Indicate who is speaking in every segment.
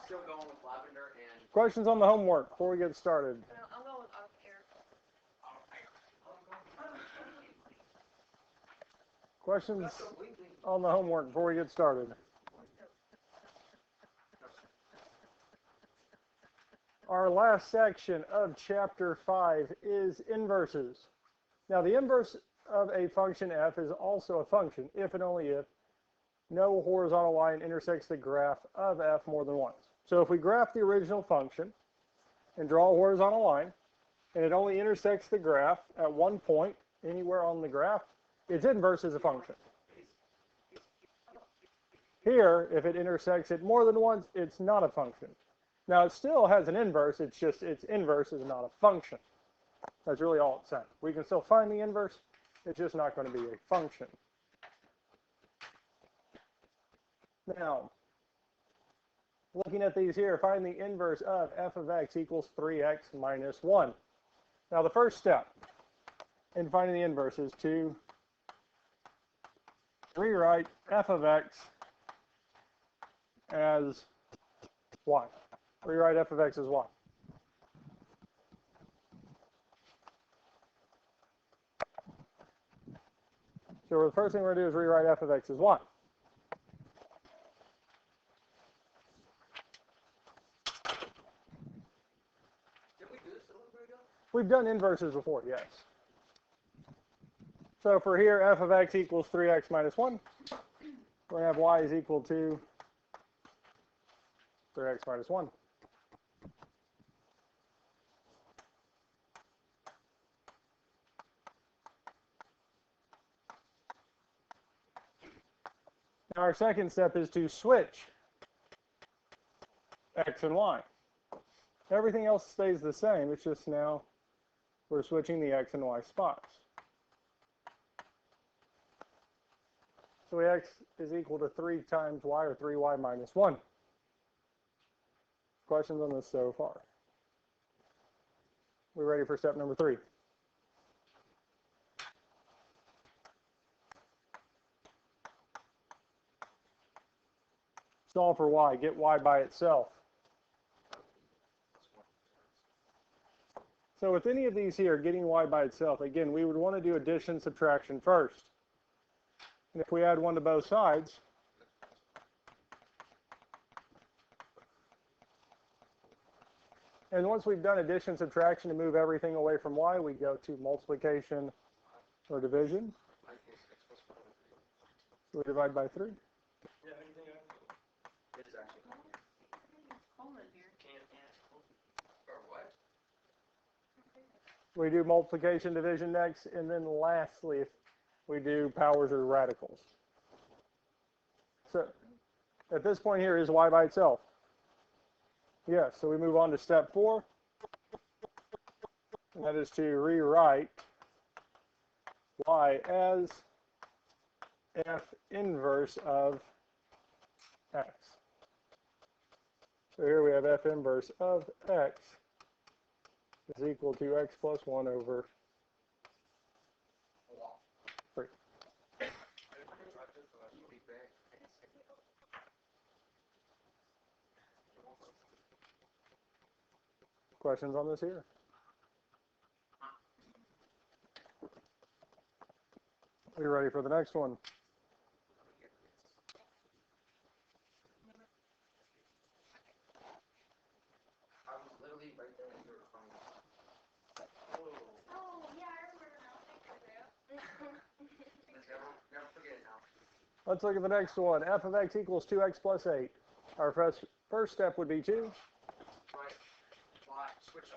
Speaker 1: still going with lavender and.
Speaker 2: Questions on the homework before we get started?
Speaker 3: No, I'm going with air.
Speaker 2: Questions on the homework before we get started? Our last section of chapter 5 is inverses. Now the inverse of a function f is also a function if and only if no horizontal line intersects the graph of f more than once. So if we graph the original function and draw a horizontal line and it only intersects the graph at one point anywhere on the graph, its inverse is a function. Here, if it intersects it more than once, it's not a function. Now, it still has an inverse, it's just its inverse is not a function. That's really all it's saying. We can still find the inverse, it's just not going to be a function. Now, looking at these here, find the inverse of f of x equals 3x minus 1. Now, the first step in finding the inverse is to rewrite f of x as y. Rewrite f of x as y. So the first thing we're going to do is rewrite f of x as y.
Speaker 1: Did we do this a little bit ago?
Speaker 2: We've done inverses before, yes. So for here, f of x equals 3x minus 1. We're going to have y is equal to 3x minus 1. Now our second step is to switch x and y. Everything else stays the same, it's just now we're switching the x and y spots. So x is equal to 3 times y, or 3y minus 1. Questions on this so far? We ready for step number 3? Solve for y. Get y by itself. So with any of these here, getting y by itself, again, we would want to do addition, subtraction first. And if we add 1 to both sides, and once we've done addition, subtraction to move everything away from y, we go to multiplication or division. So we divide by 3.
Speaker 1: Yeah, anything else? It is actually
Speaker 3: Cold in here.
Speaker 1: Or what?
Speaker 2: We do multiplication, division next, and then lastly, we do powers or radicals. So at this point here, is y by itself? Yes, so we move on to step 4. And that is to rewrite y as f inverse of x. So here we have f inverse of x is equal to x plus 1 over 3. Questions on this here? Are you ready for the next one?
Speaker 1: I was literally right there when you were coming.
Speaker 3: Oh, yeah, I remember now. Thank you,
Speaker 1: Never forget it now.
Speaker 2: Let's look at the next one. F of x equals 2x plus 8. Our first step would be to
Speaker 1: Right. Y. Switch.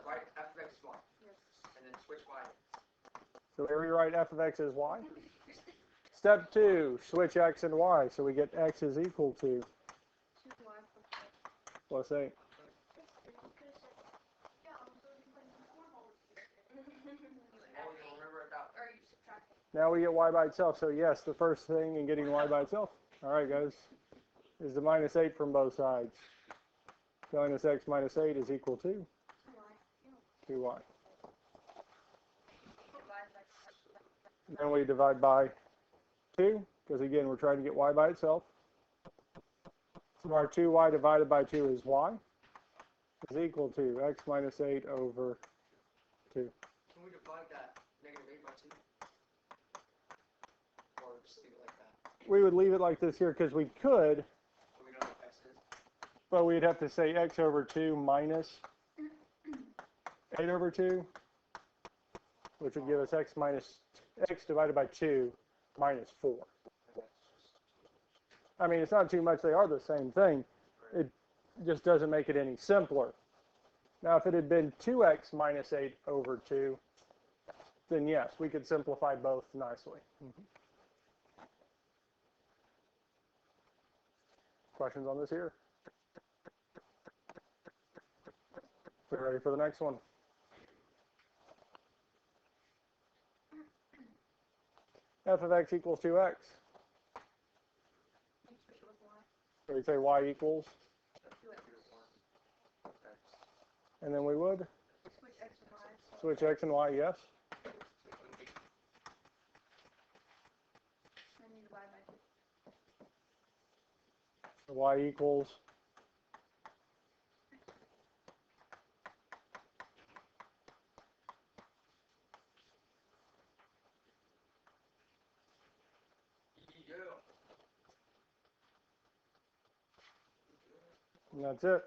Speaker 1: Right. F of x is 1.
Speaker 3: Yes.
Speaker 1: And then switch y.
Speaker 2: So we rewrite f of x as y. Step 2, switch x and y. So we get x is equal to
Speaker 3: 2y
Speaker 2: plus 8. Now we get y by itself. So yes, the first thing in getting y by itself, all right guys, is the minus 8 from both sides. Minus x minus 8 is equal to 2y. Then we divide by 2, because again, we're trying to get y by itself. So our 2y divided by 2 is y is equal to x minus 8 over 2.
Speaker 1: Can we divide that negative 8 by 2? Or just leave it like that?
Speaker 2: We would leave it like this here because we could,
Speaker 1: So we don't know what x is.
Speaker 2: but we'd have to say x over 2 minus 8 over 2, which would give us x divided by 2 minus 4. I mean, it's not too much. They are the same thing. It just doesn't make it any simpler. Now, if it had been 2x minus 8 over 2, then yes, we could simplify both nicely. Questions on this here? We're ready for the next one. F of x equals 2x. So we say y equals, and then we would switch x and y, yes. So y equals and that's it.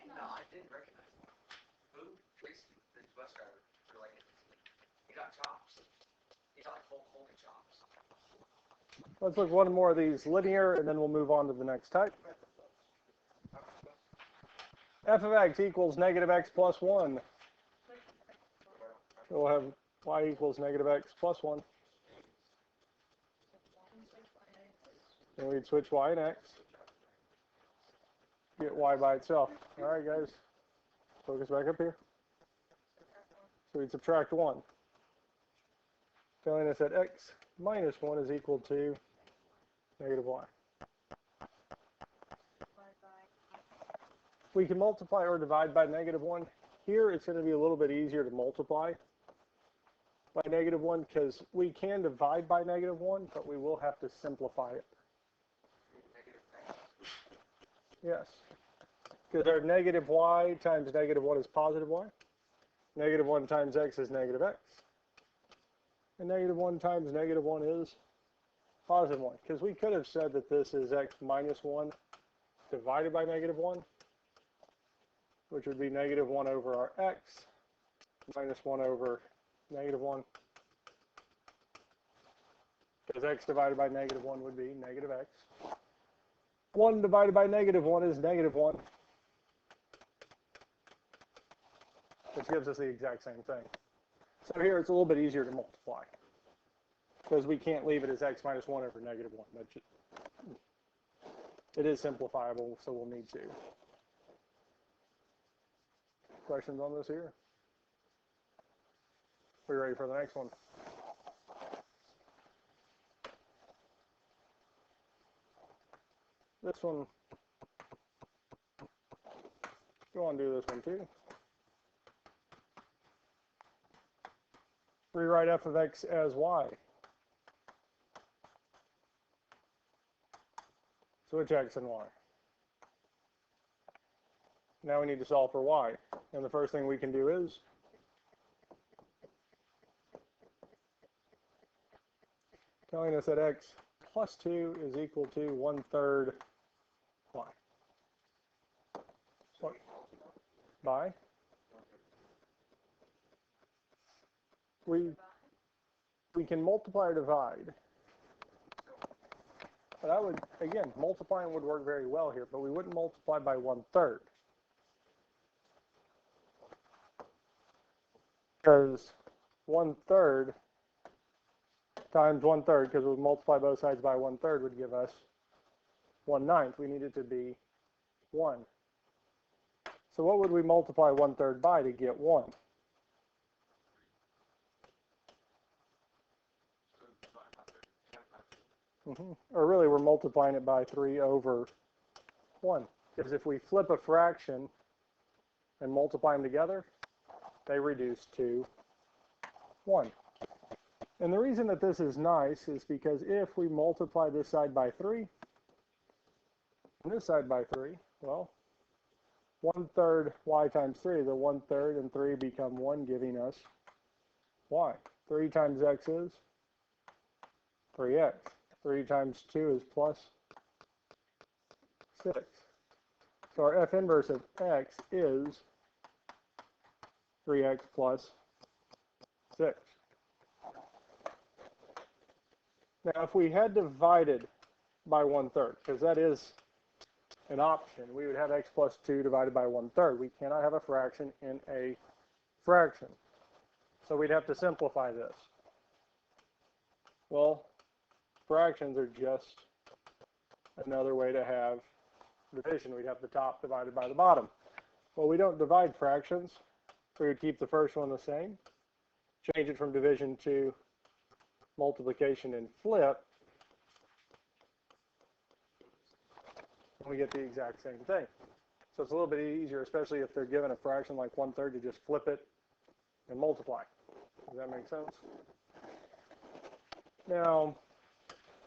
Speaker 1: No, I didn't recognize him. Who? Tracy, the bus driver. You're like, he got chops. He got like Hulk Hogan chops.
Speaker 2: Let's look one more of these linear, and then we'll move on to the next type. F of x equals negative x plus 1. So we'll have y equals negative x plus 1. And we'd switch y and x. Get y by itself. All right, guys. Focus back up here. So we'd subtract 1. Telling us that x minus 1 is equal to negative y. We can multiply or divide by negative 1. Here it's going to be a little bit easier to multiply by negative 1 because we can divide by negative 1, but we will have to simplify it. Yes. Because our negative y times negative 1 is positive y. Negative 1 times x is negative x. And negative 1 times negative 1 is positive 1. Because we could have said that this is x minus 1 divided by negative 1, which would be negative 1 over our x minus 1 over negative 1. Because x divided by negative 1 would be negative x. 1 divided by negative 1 is negative 1. Which gives us the exact same thing. So here it's a little bit easier to multiply. Because we can't leave it as x minus 1 over negative 1. It is simplifiable, so we'll need to. Questions on this here? We ready for the next one? This one, go on and do this one too. Rewrite f of x as y. Switch x and y. Now we need to solve for y. And the first thing we can do is telling us that x plus 2 is equal to 1/3 y. What? By? We can multiply or divide. But I would, again, multiplying would work very well here, but we wouldn't multiply by 1/3. Because 1/3 times 1/3, because we multiply both sides by 1/3 would give us 1/9. We need it to be 1. So what would we multiply 1/3 by to get 1? Or really, we're multiplying it by 3 over 1. Because if we flip a fraction and multiply them together, they reduce to 1. And the reason that this is nice is because if we multiply this side by 3 and this side by 3, well, 1/3 y times 3 is a 1/3, and 3 become 1, giving us y. 3 times x is 3x. 3 times 2 is plus 6. So our f inverse of x is 3x plus 6. Now, if we had divided by 1/3, because that is an option, we would have x plus 2 divided by 1/3. We cannot have a fraction in a fraction. So we'd have to simplify this. Well, fractions are just another way to have division. We'd have the top divided by the bottom. Well, we don't divide fractions. We would keep the first one the same, change it from division to multiplication and flip, and we get the exact same thing. So it's a little bit easier, especially if they're given a fraction like 1/3, to just flip it and multiply. Does that make sense? Now,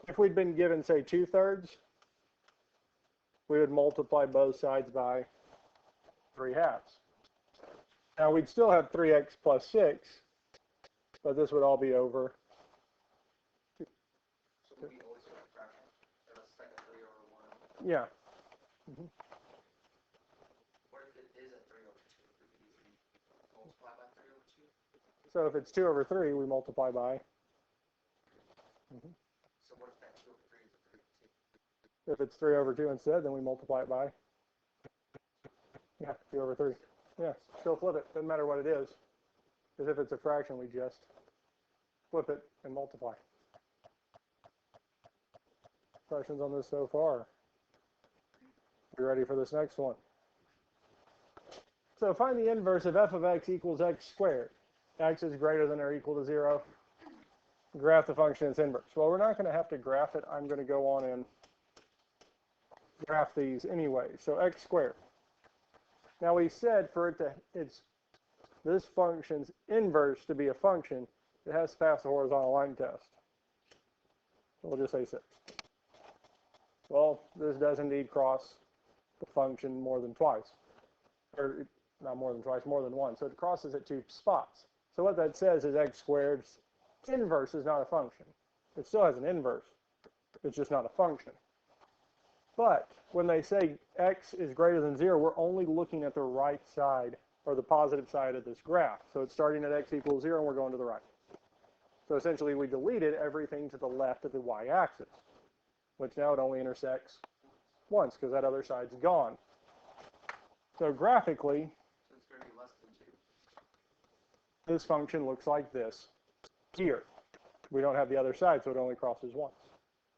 Speaker 2: if we'd been given, say, 2/3, we would multiply both sides by 3/2. Now, we'd still have 3x plus 6, but this would all be over.
Speaker 1: So we always have a fraction. That's like a 3 over 1.
Speaker 2: Yeah.
Speaker 1: What if it is a 3 over 2? We could easily multiply by 3 over 2.
Speaker 2: So if it's 2 over 3, we multiply by.
Speaker 1: So what if that 2 over 3 is a 3 over 2?
Speaker 2: If it's 3 over 2 instead, then we multiply it by. Yeah, 2 over 3. Yeah, still flip it. Doesn't matter what it is. Because if it's a fraction, we just flip it and multiply. Questions on this so far? You ready for this next one? So find the inverse of f of x equals x squared. X is greater than or equal to 0. Graph the function its inverse. Well, we're not going to have to graph it. I'm going to go on and graph these anyway. So x squared. Now we said for it to, this function's inverse to be a function, it has to pass the horizontal line test. So we'll just say 6. Well, this does indeed cross the function more than twice. Or not more than twice, more than once. So it crosses at 2 spots. So what that says is x squared's inverse is not a function. It still has an inverse. It's just not a function. But when they say x is greater than 0, we're only looking at the right side, or the positive side of this graph. So it's starting at x equals 0, and we're going to the right. So essentially, we deleted everything to the left of the y-axis, which now it only intersects once, because that other side's gone. So graphically,
Speaker 1: So it's going to be less than 2.
Speaker 2: this function looks like this here. We don't have the other side, so it only crosses once.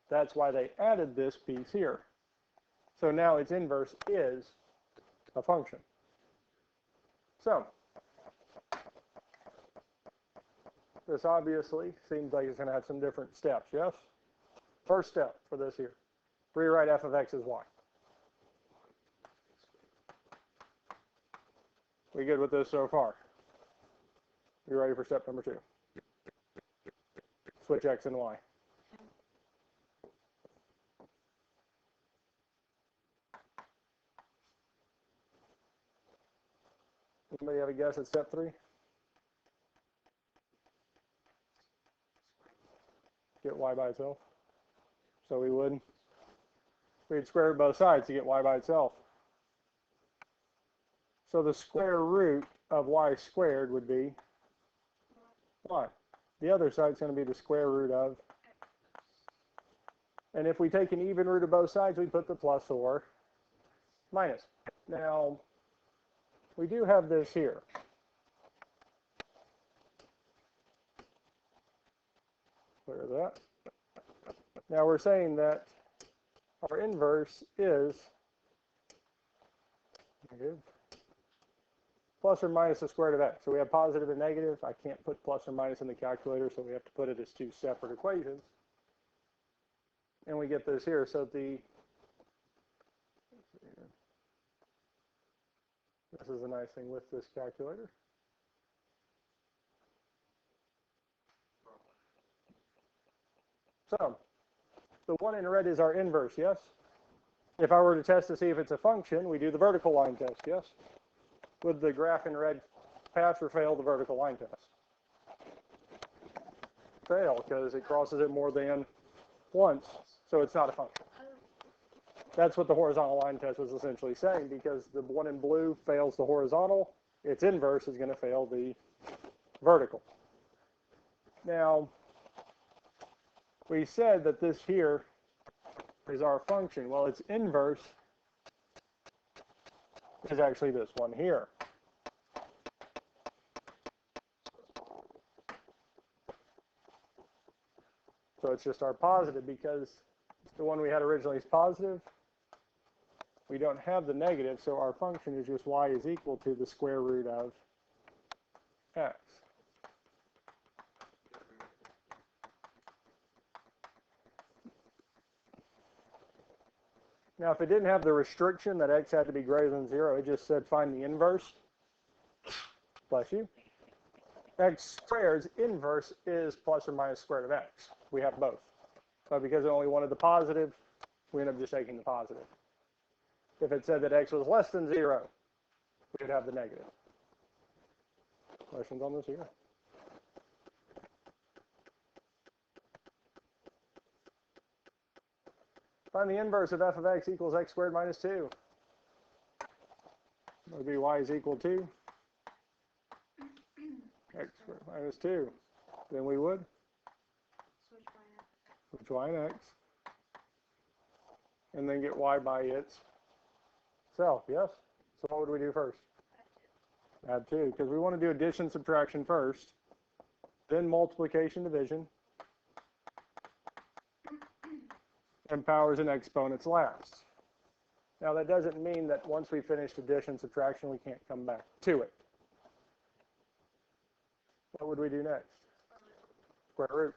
Speaker 2: That's why they added this piece here. So now its inverse is a function. So this obviously seems like it's going to have some different steps, yes? First step for this here. Rewrite f of x as y. We good with this so far? You ready for step number 2? Switch x and y. Anybody have a guess at step 3? Get y by itself. So we'd square root both sides to get y by itself. So the square root of y squared would be y. The other side's going to be the square root of, and if we take an even root of both sides, we put the plus or minus. Now, we do have this here. Clear that. Now we're saying that our inverse is negative plus or minus the square root of x. So we have positive and negative. I can't put plus or minus in the calculator, so we have to put it as 2 separate equations. And we get this here. So this is a nice thing with this calculator. So the one in red is our inverse, yes? If I were to test to see if it's a function, we do the vertical line test, yes? Would the graph in red pass or fail the vertical line test? Fail, because it crosses it more than once, so it's not a function. That's what the horizontal line test was essentially saying, because the one in blue fails the horizontal, its inverse is going to fail the vertical. Now, we said that this here is our function. Well, its inverse is actually this one here. So it's just our positive, because the one we had originally is positive. We don't have the negative, so our function is just y is equal to the square root of x. Now, if it didn't have the restriction that x had to be greater than 0, it just said find the inverse. Bless you. X squared's inverse is plus or minus square root of x. We have both. But because it only wanted the positive, we end up just taking the positive. If it said that x was less than 0, we would have the negative. Questions on this here? Find the inverse of f of x equals x squared minus 2. That would be y is equal to x squared minus 2. Then we would switch y and x. And then get y by itself, yes? So what would we do first? Add 2, because we want to do addition, subtraction first, then multiplication, division, and powers and exponents last. Now that doesn't mean that once we finished addition, subtraction, we can't come back to it. What would we do next? Square root.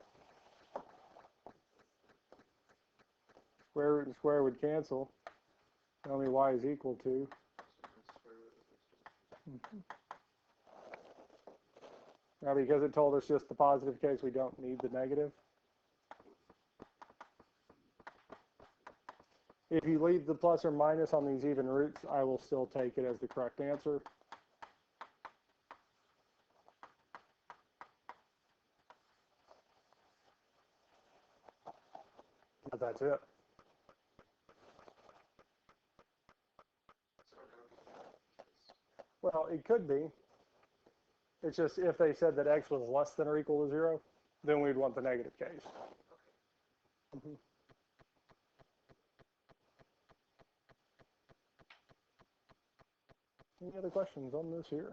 Speaker 2: Square root and square would cancel. Tell me y is equal to. Now because it told us just the positive case, we don't need the negative. If you leave the plus or minus on these even roots, I will still take it as the correct answer. But that's it. Well, it could be. It's just if they said that x was less than or equal to 0, then we'd want the negative case. Any other questions on this here?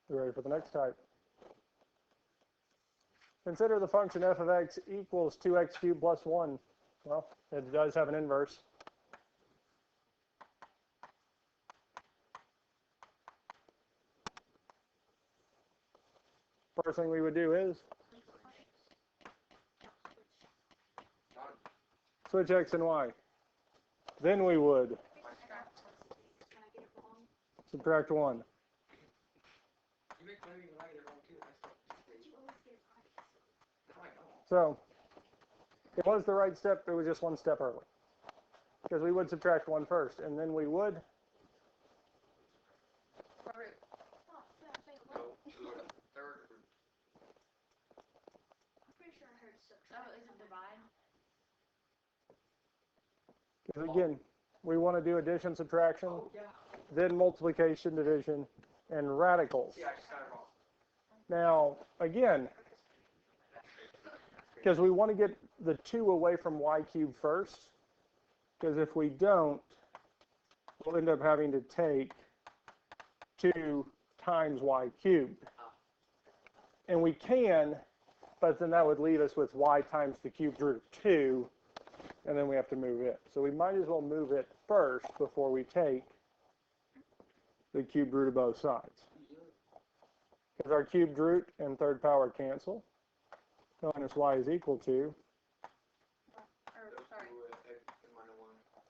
Speaker 2: You ready for the next type? Consider the function f of x equals 2x cubed plus 1. Well, it does have an inverse. First thing we would do is switch x and y. Then we would subtract 1.
Speaker 1: You make fun of me when I get it wrong too. No, I don't.
Speaker 2: So it was the right step, it was just one step early. Because we would subtract 1 first, and then we would
Speaker 1: No, third root.
Speaker 3: I'm pretty sure I heard subtract.
Speaker 4: Oh, is it divide?
Speaker 2: because again, we want to do addition, subtraction,
Speaker 1: Oh, yeah.
Speaker 2: then multiplication, division, and radicals.
Speaker 1: Yeah, I just got it wrong.
Speaker 2: Now, again, because we want to get the 2 away from y cubed first, because if we don't, we'll end up having to take 2 times y cubed. And we can, but then that would leave us with y times the cubed root of 2, and then we have to move it. So we might as well move it first before we take the cubed root of both sides. Because our cubed root and third power cancel, telling us y is equal to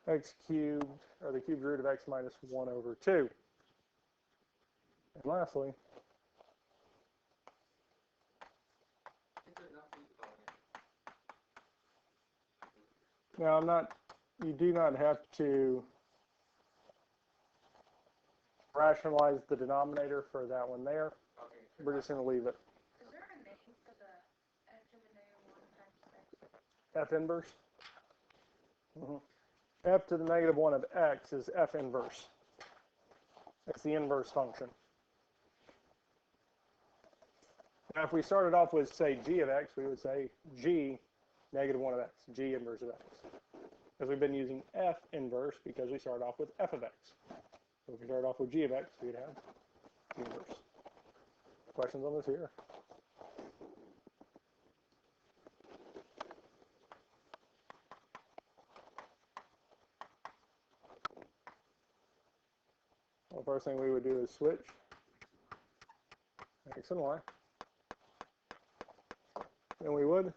Speaker 2: x cubed, or the cubed root of x minus 1 over 2. And lastly, Now you do not have to rationalize the denominator for that one there.
Speaker 1: Okay.
Speaker 2: We're just going to leave it.
Speaker 3: Is there a name for the f to the negative 1 times x?
Speaker 2: F inverse. F to the negative 1 of x is F inverse. It's the inverse function. Now, if we started off with, say, g of x, we would say g negative 1 of x, g inverse of x. Because we've been using F inverse because we started off with f of x. So if we started off with g of x, we'd have g inverse. Questions on this here? Well, the first thing we would do is switch x and y. Then we would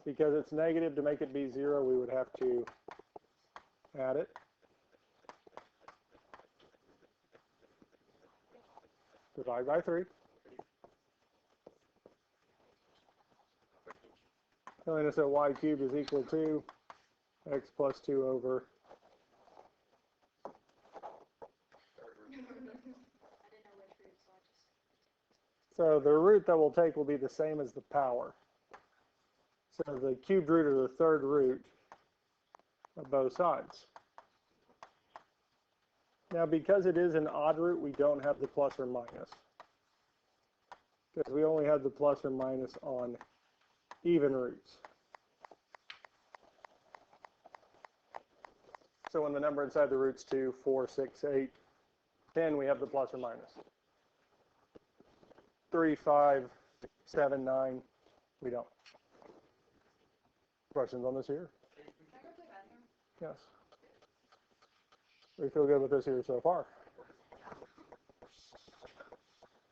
Speaker 2: because it's negative, to make it be 0, we would have to add it. Divide by 3. Telling us that y cubed is equal to x plus 2 over. So the root that we'll take will be the same as the power. So the cubed root or the third root of both sides. Now, because it is an odd root, we don't have the plus or minus. Because we only have the plus or minus on even roots. So when the number inside the root's 2, 4, 6, 8, 10, we have the plus or minus. 3, 5, 7, 9, we don't. Questions on this here? Yes. We feel good with this here so far.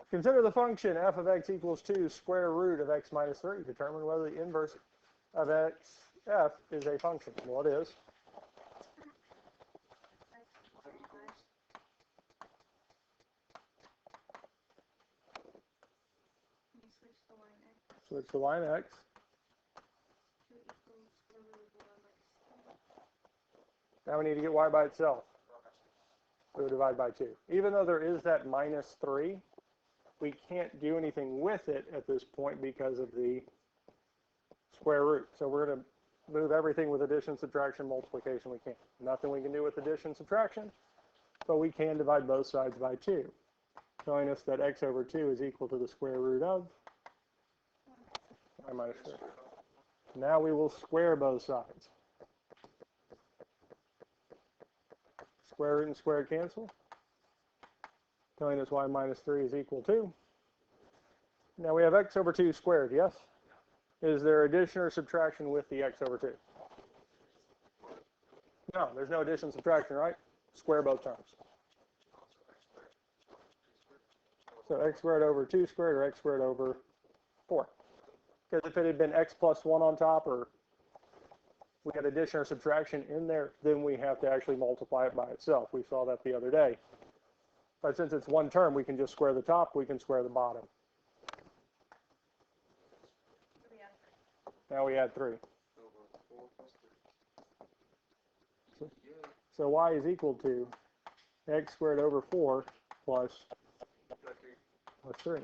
Speaker 2: Consider the function f of x equals 2 square root of x minus 3. Determine whether the inverse of f is a function. Well, it is. Switch to line x. Now we need to get y by itself. So divide by 2. Even though there is that minus 3, we can't do anything with it at this point because of the square root. So we're going to move everything with addition, subtraction, multiplication we can. Nothing we can do with addition, subtraction, but we can divide both sides by 2, showing us that x over 2 is equal to the square root of y minus 3. Now we will square both sides. Square root and square cancel, telling us y minus 3 is equal to. Now we have x over 2 squared, yes? Is there addition or subtraction with the x over 2? No, there's no addition subtraction, right? Square both terms. So x squared over 2 squared or x squared over 4. Because if it had been x plus 1 on top, or we had addition or subtraction in there, then we have to actually multiply it by itself. We saw that the other day. But since it's one term, we can just square the top, we can square the bottom. Now we add 3. So y is equal to x squared over 4 plus 3.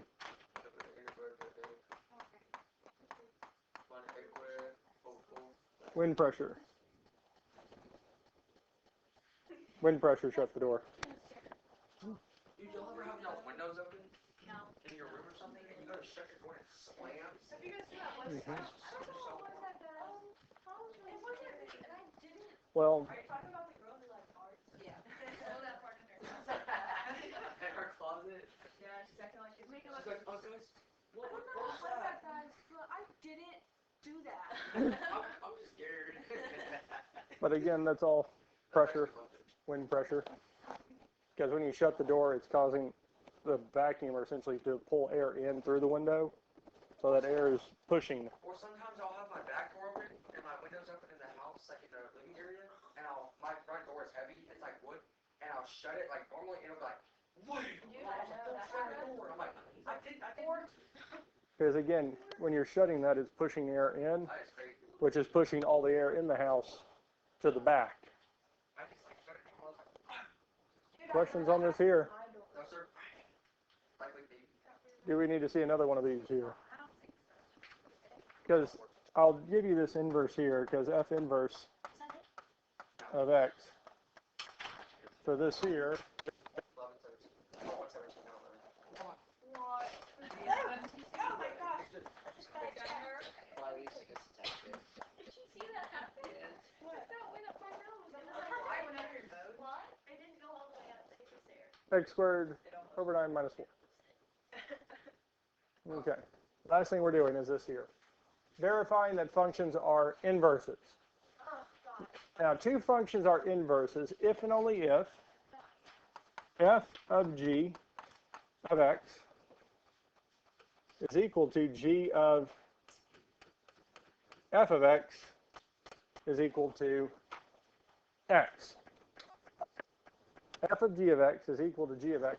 Speaker 2: Wind pressure. Wind pressure, shut the door.
Speaker 1: Dude, y'all ever have y'all's windows open? No. In your room or something, and you gotta shut your door and it slams?
Speaker 3: Have you guys seen that one? I don't know what was that bad. It wasn't, and I didn't.
Speaker 2: Well,
Speaker 3: Are you talking about the girl who like arts? Yeah. Throw that part in her.
Speaker 1: In her closet?
Speaker 3: Yeah, she's acting like she's making
Speaker 1: She's like, oh guys, what
Speaker 3: I'm
Speaker 1: was
Speaker 3: not like
Speaker 1: that?
Speaker 3: that, guys, but I didn't do that.
Speaker 1: I'm just scared.
Speaker 2: but again, that's all pressure, wind pressure. Because when you shut the door, it's causing the vacuum essentially to pull air in through the window. So that air is pushing.
Speaker 1: Or sometimes I'll have my back door open and my windows open in the house, like in the living area, and my front door is heavy, it's like wood, and I'll shut it like normally, and it'll be like, wait,
Speaker 3: Yeah, I know,
Speaker 1: don't shut the door. And I'm like, I didn't.
Speaker 2: Because again, when you're shutting that, it's pushing air in,
Speaker 1: That is crazy.
Speaker 2: which is pushing all the air in the house to the back.
Speaker 1: I just like better than all that.
Speaker 2: Questions on this here?
Speaker 1: No, sir. Like baby.
Speaker 2: Do we need to see another one of these here? Because I'll give you this inverse here, because F inverse of X for this here
Speaker 1: 11, 13. Oh, what's 17? No, 11.
Speaker 3: What? Oh my gosh.
Speaker 1: Well, at least it gets detected.
Speaker 3: Did you see that happen? What? That went up my nose. I went under your nose. What? I didn't go all the way up. It was there.
Speaker 2: X squared over 9 minus 4. Okay. Last thing we're doing is this here. Verifying that functions are inverses.
Speaker 3: Oh, God.
Speaker 2: Now, two functions are inverses if and only if f of g of x is equal to g of f of x is equal to x. F of g of x is equal to g of x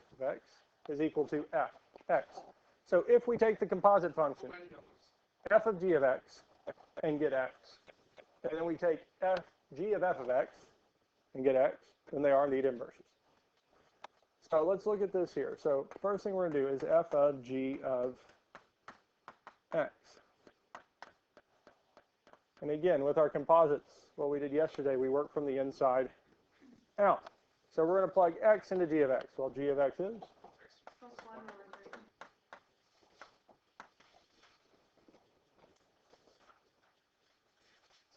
Speaker 2: is equal to f, x. So if we take the composite function, f of g of x, and get x, and then we take g of f of x and get x, then they are indeed inverses. So let's look at this here. So first thing we're going to do is f of g of x. And again, with our composites, what we did yesterday, we worked from the inside out. So we're going to plug x into g of x. Well, g of x is?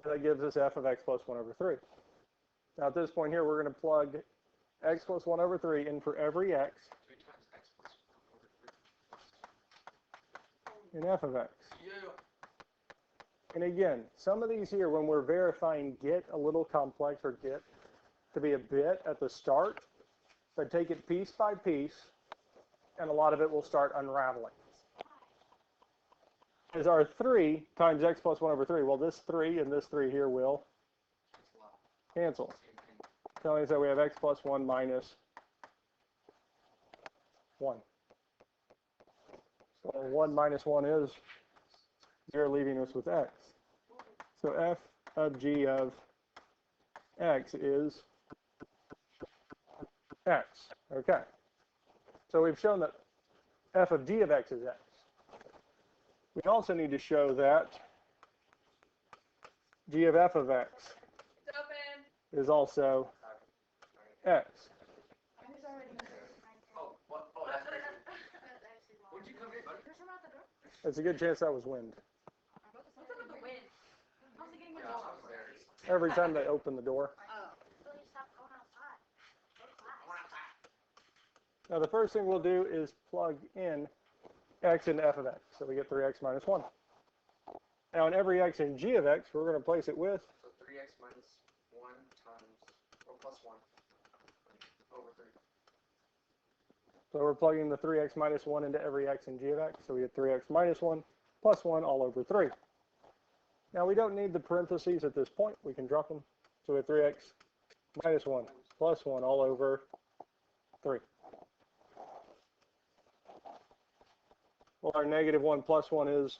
Speaker 2: So that gives us f of x plus 1 over 3. Now at this point here, we're going to plug x plus 1 over 3 in for every x
Speaker 1: 3 times x plus 1 over 3.
Speaker 2: in f of x.
Speaker 1: Yeah.
Speaker 2: And again, some of these here, when we're verifying, get a little complex or get to be a bit at the start, but take it piece by piece, and a lot of it will start unraveling. Is our 3 times x plus 1 over 3. Well, this 3 and this 3 here will cancel. Telling us that we have x plus 1 minus 1. So 1 minus 1 is 0, leaving us with x. So f of g of x is x. Okay. So we've shown that f of g of x is x. We also need to show that g of f of x
Speaker 3: It's open.
Speaker 2: is also x.
Speaker 1: Oh, what? Oh, that's crazy. Where'd you come in, buddy?
Speaker 2: There's a good chance that was wind.
Speaker 3: What's up with the wind? How's it getting
Speaker 1: Yeah,
Speaker 3: the
Speaker 1: I
Speaker 3: door?
Speaker 1: was there.
Speaker 2: Every time they open the door.
Speaker 3: Oh. So you stop going outside.
Speaker 2: Now the first thing we'll do is plug in x into f of x. So we get 3x minus 1. Now in every x in g of x, we're going to place it with
Speaker 1: So 3x minus 1 times, or plus 1 over 3.
Speaker 2: So we're plugging the 3x minus 1 into every x in g of x. So we get 3x minus 1 plus 1 all over 3. Now we don't need the parentheses at this point. We can drop them. So we have 3x minus 1 plus 1 all over 3. Well, our negative 1 plus 1 is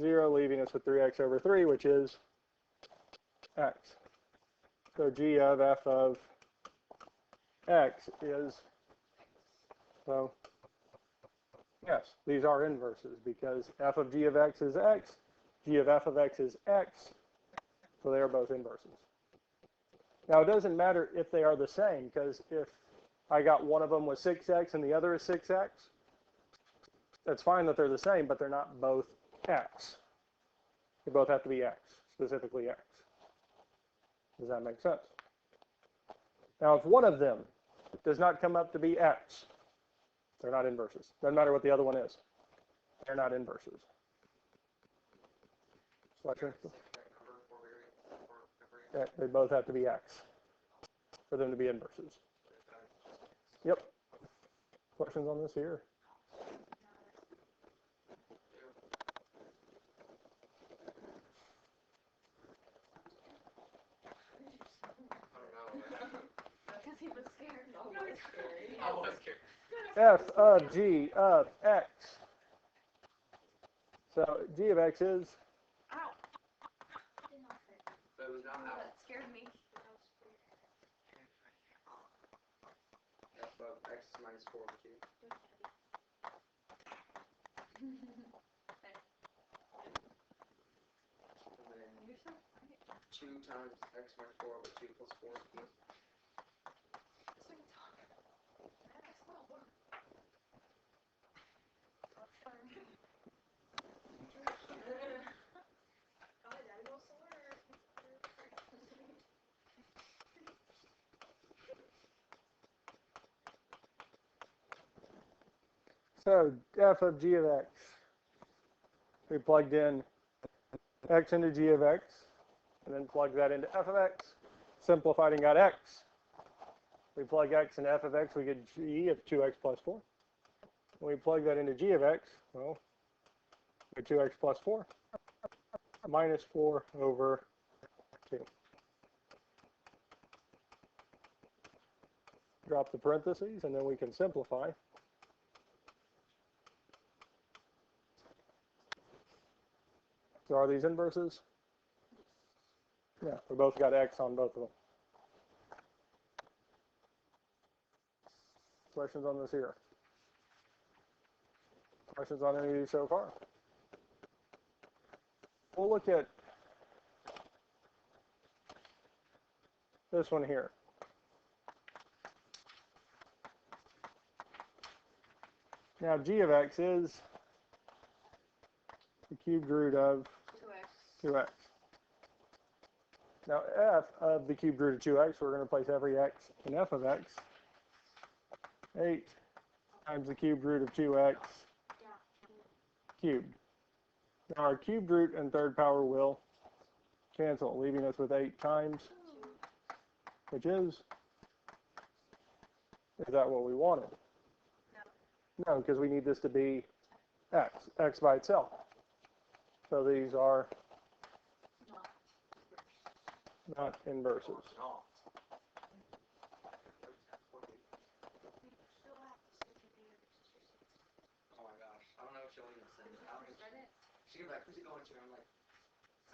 Speaker 2: 0, leaving us with 3x over 3, which is x. So g of f of x is, so yes, these are inverses because f of g of x is x, g of f of x is x, so they are both inverses. Now it doesn't matter if they are the same, because if I got one of them with 6x and the other is 6x, that's fine that they're the same, but they're not both x. They both have to be x, specifically x. Does that make sense? Now, if one of them does not come up to be x, they're not inverses. Doesn't matter what the other one is. They're not inverses. Yeah, they both have to be x for them to be inverses. Yep. Questions on this here?
Speaker 3: Because he was scared. No, he was scary.
Speaker 1: I was scared.
Speaker 2: F of g of x So g of x is,
Speaker 3: Ow.
Speaker 1: But it was not out.
Speaker 3: That scared me.
Speaker 1: F of x minus 4 over 2. And then
Speaker 3: You're so funny.
Speaker 1: 2 times x minus 4 over 2 plus 4.
Speaker 3: That's what you talk about. That's not work. That's fun. God, I go somewhere.
Speaker 2: so f of g of x. We plugged in x into g of x, and then plug that into f of x. Simplified and got x. We plug x into f of x, we get g of 2x plus 4. When we plug that into g of x, well, we get 2x plus 4 minus 4 over 2. Drop the parentheses, and then we can simplify. So are these inverses? Yeah, we both got x on both of them. Questions on this here? Questions on any of these so far? We'll look at this one here. Now g of x is the cubed root of 2x. Now f of the cubed root of 2x, we're going to place every x in f of x. 8 times the cubed root of 2x cubed. Now our cubed root and third power will cancel, leaving us with 8 times, which is that what we wanted? No, because we need this to be x by itself. So these are not inverses.
Speaker 1: No. Oh my gosh. I don't know what she'll even send. I don't even. She'll be like, who's it going to? And I'm like,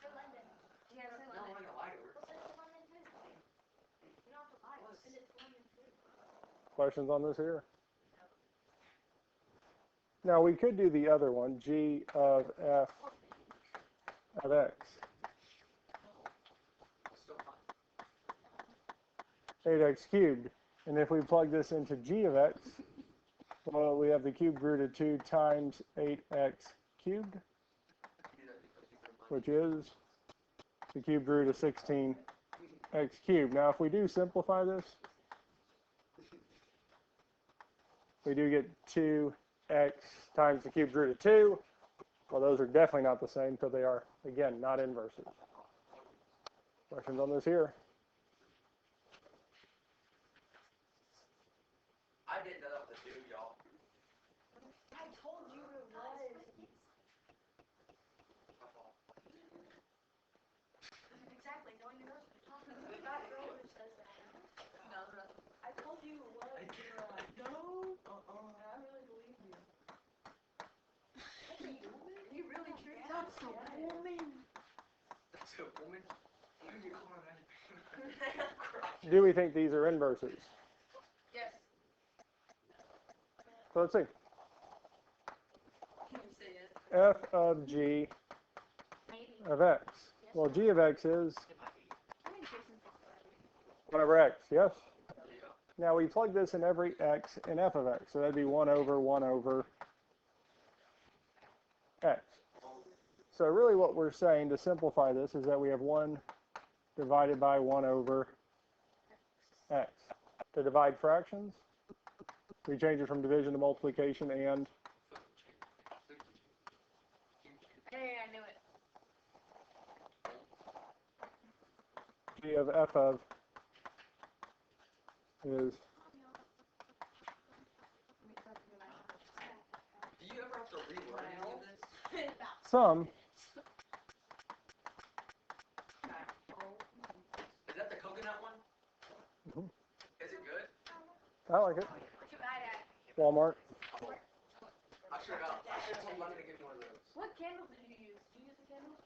Speaker 3: Say London. Yeah, say
Speaker 1: no, I'm
Speaker 3: London.
Speaker 1: not gonna lie to her.
Speaker 3: We'll send it to London too. You don't have to lie. We'll send it to London too.
Speaker 2: Questions on this here? Now we could do the other one, g of f of x.
Speaker 1: Still fine.
Speaker 2: 8x cubed. And if we plug this into g of x, well, we have the cubed root of 2 times 8x cubed, which is the cubed root of 16x cubed. Now, if we do simplify this, we do get 2x times the cubed root of 2. Well, those are definitely not the same, so they are, again, not inverses. Questions on this here?
Speaker 1: I didn't know that was a dude, y'all.
Speaker 3: I told you it was.
Speaker 1: My fault.
Speaker 3: Exactly. No one knows what you're talking about. That girl who says that. No, no. I told you it was. No. I really believe you. That's a woman? You really tricked out so woman.
Speaker 1: That's a woman? Why did you call her that?
Speaker 2: Do we think these are inverses?
Speaker 3: Yes.
Speaker 2: So let's see.
Speaker 3: Can you say it?
Speaker 2: F of g of x. Well, g of x is 1 over x, yes? Now we plug this in every x in f of x, so that'd be 1 over x. So really what we're saying to simplify this is that we have 1 divided by 1 over x. To divide fractions, we change it from division to multiplication and
Speaker 3: Hey, I knew it.
Speaker 2: g of f of is
Speaker 1: Do you ever have to relearn any of this?
Speaker 2: some.
Speaker 1: Is that the coconut one?
Speaker 2: Mhm.
Speaker 1: Is it good?
Speaker 2: I like it.
Speaker 3: Too bad at.
Speaker 2: Walmart.
Speaker 1: I should have told London to give me one of those.
Speaker 3: What candle did candles?